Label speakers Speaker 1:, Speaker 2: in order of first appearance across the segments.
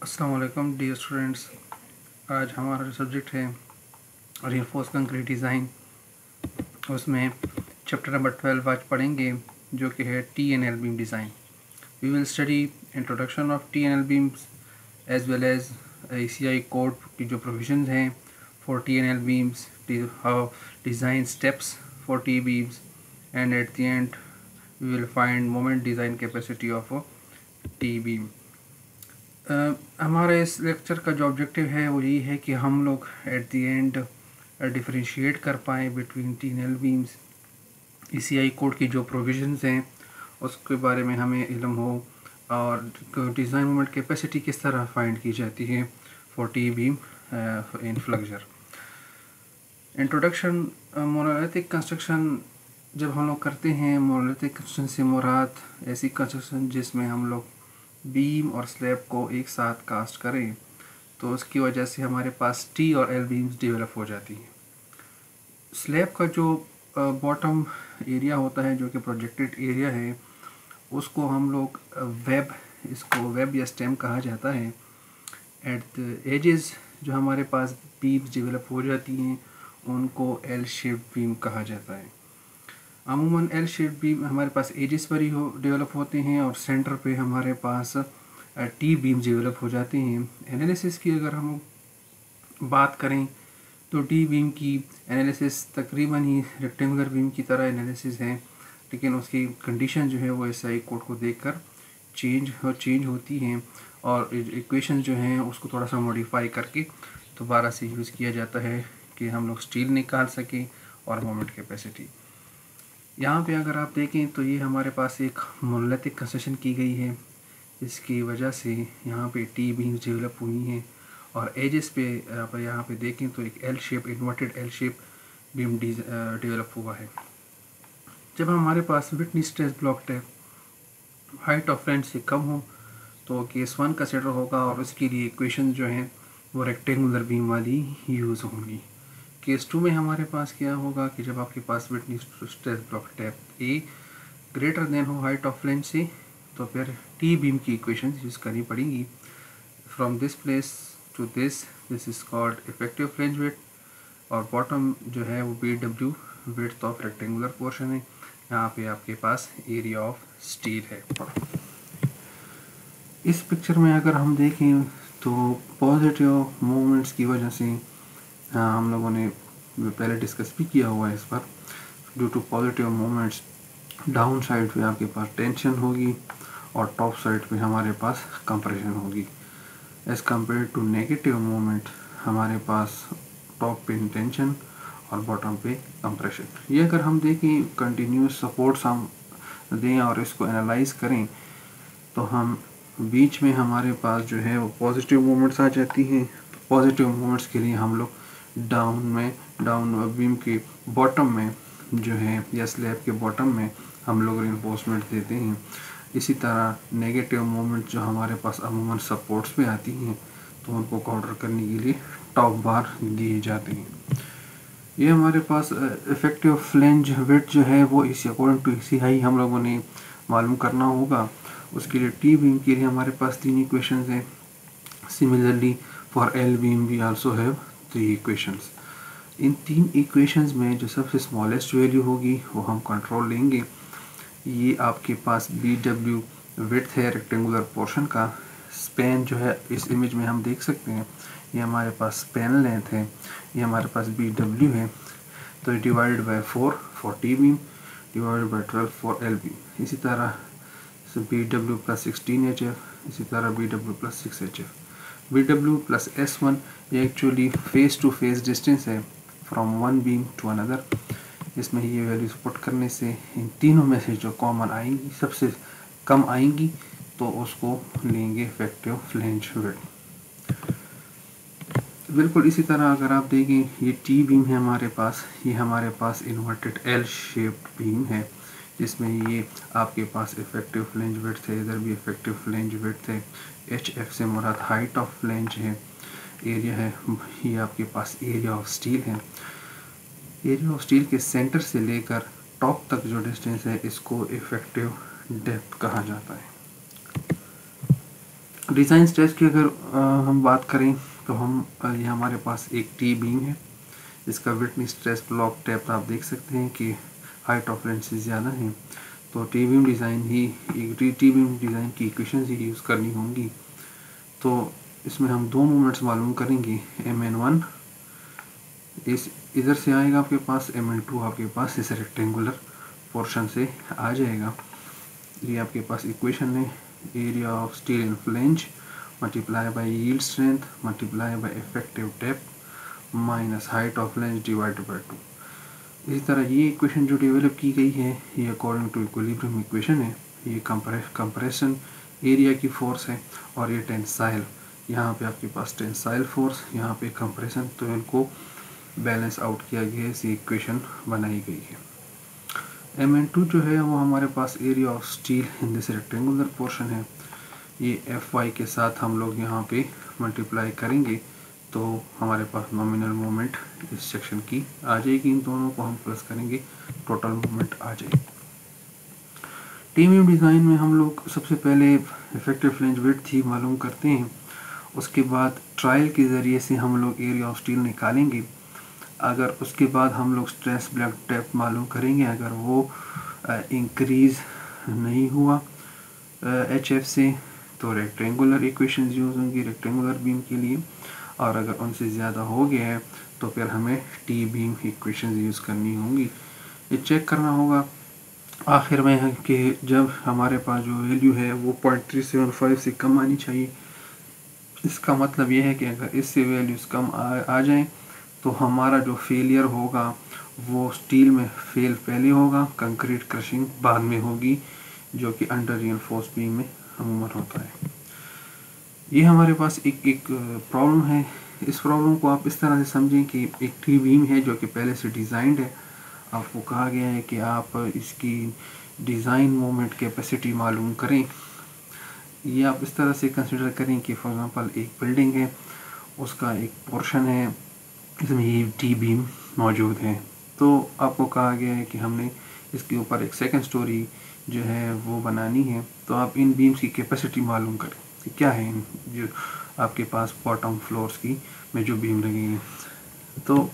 Speaker 1: अस्सलाम वालेकुम dear students. आज हमारा जो सब्जेक्ट है रीइंफोर्स कंक्रीट डिज़ाइन, उसमें चैप्टर नंबर 12 आज पढ़ेंगे, जो कि है TNL beam design. We will study introduction of TNL beams as well as ACI code की जो प्रोविजंस हैं for TNL beams, how design steps for T beams, and at the end we will find moment design capacity of T beam. हमारे इस lecture का जो objective है वो यही है कि हम लोग एट द एंड डिफरेंशिएट कर पाएँ between TNL beams. ECI code की जो प्रोविजंस हैं उसके बारे में हमें इल्म हो, और डिज़ाइन मोमेंट कैपेसिटी किस तरह फाइंड की जाती है for T beam in flexure. Introduction. Monolithic construction जब हम लोग करते हैं, मोनोलिथिक कंस्ट्रक्शन से मुराद ऐसी कंस्ट्रक्शन जिसमें हम लोग बीम और स्लैब को एक साथ कास्ट करें, तो उसकी वजह से हमारे पास T और L बीम्स डेवलप हो जाती हैं। स्लैब का जो बॉटम एरिया होता है, जो कि प्रोजेक्टेड एरिया है, उसको हम लोग इसको वेब या स्टेम कहा जाता है। एट द एजेस जो हमारे पास बीम्स डेवलप हो जाती हैं उनको L शेप बीम कहा जाता है। अमूमन L शेप बीम हमारे पास एजेस पर ही डेवलप होते हैं, और सेंटर पे हमारे पास T बीम डेवलप हो जाते हैं। एनालिसिस की अगर हम बात करें तो T बीम की एनालिसिस तकरीबन ही रेक्टेंगुलर बीम की तरह एनालिसिस है, लेकिन उसकी कंडीशन जो है वो SI कोड को देखकर चेंज होती हैं, और इक्वेशन जो हैं उसको थोड़ा सा मॉडिफाई करके दोबारा से यूज़ किया जाता है कि हम लोग स्टील निकाल सकें और मोमेंट कैपेसिटी। यहाँ पे अगर आप देखें तो ये हमारे पास एक मोनोलिथिक कंस्ट्रक्शन की गई है, इसकी वजह से यहाँ पे T बीम्स डेवलप हुई हैं, और एजेस पे आप यहाँ पे देखें तो एक inverted L shape beam develop हुआ है। जब हमारे पास Whitney stress block type height of flange से कम हो तो केस 1 कंसिडर होगा, और उसके लिए इक्वेशन जो हैं वो रेक्टेंगुलर बीम वाली यूज़ होंगी। केस 2 में हमारे पास क्या होगा कि जब आपके पास Whitney stress block type A greater than हो हाइट ऑफ फ्लेंज से, तो फिर T बीम की इक्वेशन यूज़ करनी पड़ेंगी। From this place to this is called effective flange width, और बॉटम जो है वो BW width of rectangular portion है। यहाँ पे आपके पास एरिया ऑफ स्टील है। इस पिक्चर में अगर हम देखें तो पॉजिटिव मूवमेंट्स की वजह से हम लोगों ने पहले डिस्कस भी किया हुआ है इस पर। Due to positive movements down side पे आपके पास टेंशन होगी, और टॉप साइड पे हमारे पास कंप्रेशन होगी। As compare to negative movement हमारे पास टॉप पे टेंशन और बॉटम पे कंप्रेशन। ये अगर हम देखें कंटिन्यूस सपोर्ट्स हम दें और इसको एनालाइज करें, तो हम बीच में हमारे पास जो है वो पॉजिटिव मूवमेंट्स आ जाती हैं। तो पॉजिटिव मूवमेंट्स के लिए हम लोग डाउन बीम के बॉटम में जो है या स्लैब के बॉटम में हम लोग रिइंफोर्समेंट देते हैं। इसी तरह नेगेटिव मूवमेंट जो हमारे पास अमूमन सपोर्ट्स पे आती हैं, तो उनको काउंटर करने के लिए टॉप बार दिए जाते हैं। ये हमारे पास इफेक्टिव फ्लेंज विड्थ जो है वो इसी अकॉर्डिंग टू ECI हम लोगों ने मालूम करना होगा। उसके लिए T बीम के लिए हमारे पास 3 इक्वेशंस हैं। Similarly for L beam we also have 3 equations. इन 3 इक्वेशंस में जो सबसे स्मॉलेस्ट वैल्यू होगी वो हम कंट्रोल लेंगे। ये आपके पास BW विड्थ है रेक्टेंगुलर पोर्शन का। स्पैन जो है इस इमेज में हम देख सकते हैं, ये हमारे पास स्पैन लेंथ है, ये हमारे पास BW है। तो divided by 4 for T beam, divided by 12 for L beam. इसी तरह BW प्लस 16 HF, इसी तरह BW plus 6 HF। BW plus S1 ये actually face to face distance है from one beam to another. इसमें ये वैल्यूज पुट करने से इन तीनों में से जो कॉमन आएंगी, सबसे कम आएंगी, तो उसको लेंगे इफेक्टिव फ्लेंज विड्थ। बिल्कुल इसी तरह अगर आप देखें, ये T बीम है हमारे पास, ये हमारे पास इन्वर्टेड L शेप्ड बीम है, जिसमें ये आपके पास इफेक्टिव फ्लेंज विड्थ है, इधर भी इफेक्टिव फ्लेंज विड्थ है। HF से मुराद हाइट ऑफ फ्लेंज है, एरिया है, ये आपके पास एरिया ऑफ स्टील है। एरिया ऑफ स्टील के सेंटर से लेकर टॉप तक जो डिस्टेंस है इसको इफेक्टिव डेप्थ कहा जाता है। डिज़ाइन स्ट्रेस की अगर हम बात करें तो हम ये हमारे पास एक टी बीम है, इसका विटनेस स्ट्रेस ब्लॉक डेप्थ आप देख सकते हैं कि हाइट ऑफ लेंस से ज़्यादा है, तो टी बीम डिज़ाइन ही टी बीम डिज़ाइन की इक्वेशन ही यूज़ करनी होंगी। तो इसमें हम दो मोमेंट्स मालूम करेंगे, Mn1 इस इधर से आएगा आपके पास, Mn2 आपके पास इस रेक्टेंगुलर पोर्शन से आ जाएगा। ये आपके पास इक्वेशन है, area of steel in flange multiply by yield strength multiply by effective depth minus height of lens divided by 2। इसी तरह ये इक्वेशन जो डेवलप की गई है ये अकॉर्डिंग टू इक्विलिब्रियम इक्वेशन है। ये कंप्रेशन एरिया की फोर्स है और ये टेंसाइल, यहाँ पे आपके पास टेंसाइल फोर्स, यहाँ पे कंप्रेशन, तो इनको बैलेंस आउट किया गया है, इसी इक्वेशन बनाई गई है। Mn2 जो है वो हमारे पास area of steel in this rectangular portion है। ये Fy के साथ हम लोग यहाँ पे मल्टीप्लाई करेंगे तो हमारे पास नॉमिनल मोमेंट इस सेक्शन की आ जाएगी, इन दोनों को हम प्लस करेंगे, टोटल मोमेंट आ जाएगी। टी बीम डिज़ाइन में हम लोग सबसे पहले इफेक्टिव फ्लेंज विड्थ ही मालूम करते हैं, उसके बाद ट्रायल के ज़रिए से हम लोग एरिया ऑफ स्टील निकालेंगे। अगर उसके बाद हम लोग स्ट्रेस ब्लॉक डेप्थ मालूम करेंगे, अगर वो इंक्रीज़ नहीं हुआ HF से तो रेक्टेंगुलर इक्वेशन यूज़ होंगी रेक्टेंगुलर बीम के लिए, और अगर उनसे ज़्यादा हो गया है तो फिर हमें टी बीम इक्वेशन यूज़ करनी होंगी। ये चेक करना होगा आखिर में है कि जब हमारे पास जो वैल्यू है वो 0.375 से कम आनी चाहिए। इसका मतलब ये है कि अगर इससे वैल्यूज़ कम आ जाएँ तो हमारा जो फेलियर होगा वो स्टील में फेल पहले होगा, कंक्रीट क्रशिंग बाद में होगी, जो कि अंडर रिइंफोर्स्ड बीम में अमूमन होता है। ये हमारे पास एक प्रॉब्लम है। इस प्रॉब्लम को आप इस तरह से समझें कि एक टी बीम है जो कि पहले से डिज़ाइंड है, आपको कहा गया है कि आप इसकी डिज़ाइन मोमेंट कैपेसिटी मालूम करें। ये आप इस तरह से कंसिडर करें कि फॉर एग्जांपल एक बिल्डिंग है, उसका एक पोर्शन है, इसमें ये टी बीम मौजूद है, तो आपको कहा गया है कि हमने इसके ऊपर एक सेकंड स्टोरी जो है वो बनानी है, तो आप इन बीम्स की कैपेसिटी मालूम करें कि क्या है इन जो आपके पास बॉटम फ्लोर्स की में जो बीम लगी हैं। तो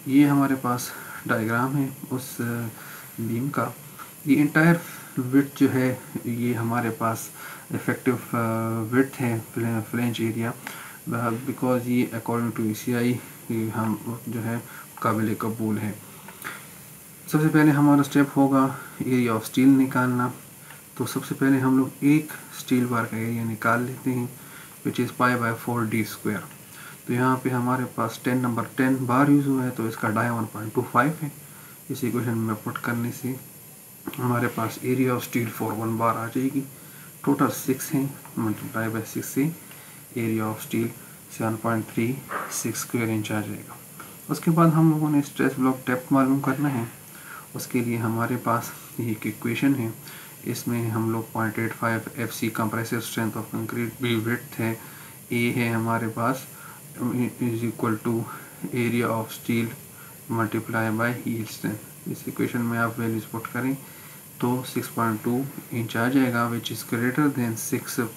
Speaker 1: ये हमारे पास डायग्राम है उस बीम का। ये इंटायर विड्थ जो है ये हमारे पास इफेक्टिव विड्थ है फ्लेंज एरिया, बिकॉज ये अकॉर्डिंग टू ECI हम जो है काबिल कबूल है। सबसे पहले हमारा स्टेप होगा एरिया ऑफ स्टील निकालना। तो सबसे पहले हम लोग एक स्टील बार का एरिया निकाल लेते हैं विच इज़ π/4d²। तो यहाँ पे हमारे पास 10 बार यूज़ हुआ है, तो इसका डाया 1.25 है। इस इक्वेशन में पुट करने से हमारे पास एरिया ऑफ स्टील 41 बार आ जाएगी। टोटल 6 है, मल्टीप्लाई बाय 6 से area of steel 7.36 square inch आ जाएगा। उसके बाद हम लोगों ने स्ट्रेस ब्लॉक डेप्थ मालूम करना है। उसके लिए हमारे पास एक इक्वेशन है, इसमें हम लोग 0.85 FC compressive strength of concrete B width है, ए है हमारे पास is equal to area of steel multiply by yield strength. इस इक्वेशन में आप वैल्यूज पुट करें तो 6.2 इंच आ जाएगा, which is greater than 6।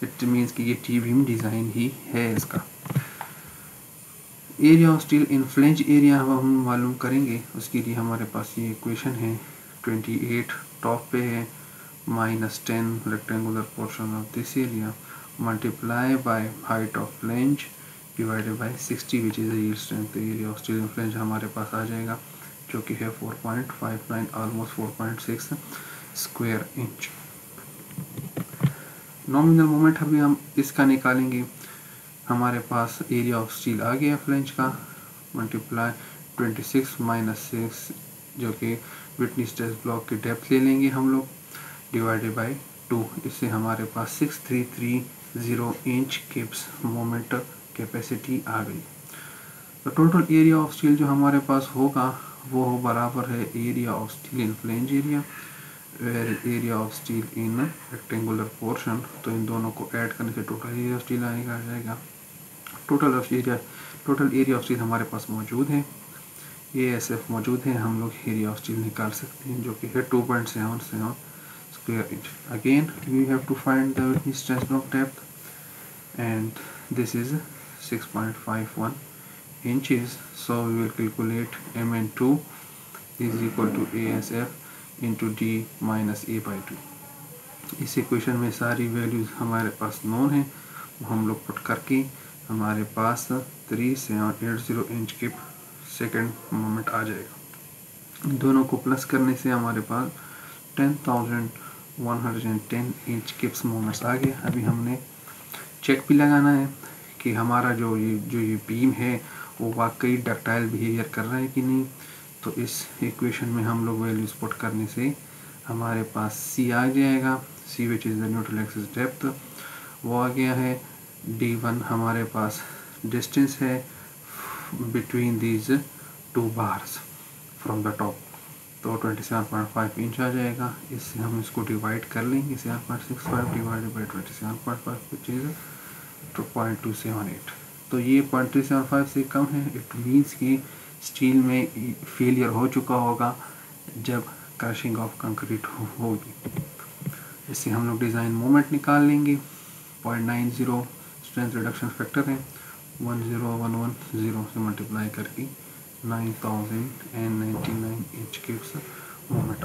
Speaker 1: It means कि ये टी बीम डिज़ाइन ही है इसका। Area of steel in flange area हम मालूम करेंगे, उसके लिए हमारे पास ये इक्वेशन है 28 टॉप पे है -10 rectangular portion of this area multiply by height of flange divided by 60 which is yield strength. तो area of steel in flange हमारे पास आ जाएगा जो कि है 4.59 almost 4.6 square inch. Nominal moment अभी हम इसका निकालेंगे। हमारे पास एरिया ऑफ स्टील आ गया फ्लेंज का, मल्टीप्लाई 26 - 6 जो कि विटनेस स्ट्रेस ब्लॉक की डेप्थ ले लेंगे हम लोग डिवाइडेड बाय 2। इससे हमारे पास 6330 इंच किप्स मोमेंट कैपेसिटी आ गई। तो टोटल एरिया ऑफ स्टील जो हमारे पास होगा वो बराबर है area of steel in flange area area of steel in rectangular portion. तो इन दोनों को ऐड करने से टोटल एरिया ऑफ स्टील आ जाएगा। टोटल एरिया ऑफ स्टील हमारे पास मौजूद है, ASF मौजूद है, हम लोग एरिया ऑफ स्टील निकाल सकते हैं जो कि है 2.77 square inch. Again we have to find the stress block depth. and this is 6.51 inches. So we will calculate Mn2 is equal to ASF into D minus A by 2. इस equation में सारी values हमारे पास known है, वो हम लोग put करके हमारे पास 3780 इंच के सेकेंड मोमेंट आ जाएगा। दोनों को प्लस करने से हमारे पास 10,110 इंच किप्स मोमेंट्स आ गए। अभी हमने चेक भी लगाना है कि हमारा जो ये बीम है वो वाकई डक्टाइल बिहेवियर कर रहा है कि नहीं। तो इस इक्वेशन में हम लोग वैल्यूज पुट करने से हमारे पास C आ जाएगा, C which is the neutral axis depth, वो आ गया है। D1 हमारे पास डिस्टेंस है between these two bars from the top, तो 27.5 इंच आ जाएगा। इससे हम इसको डिवाइड कर लेंगे, 7.65 डिवाइडेड बाई 27.5 विच इज़ 2.278। तो ये 0.375 से कम है। इट मीन्स कि स्टील में फेलियर हो चुका होगा जब क्रशिंग ऑफ कंक्रीट होगी। इससे हम लोग डिज़ाइन मोमेंट निकाल लेंगे। 0.90 स्ट्रेंथ रिडक्शन फैक्टर है, 10110 से मल्टीप्लाई करके 9099 इंच क्यूब्स मोमेंट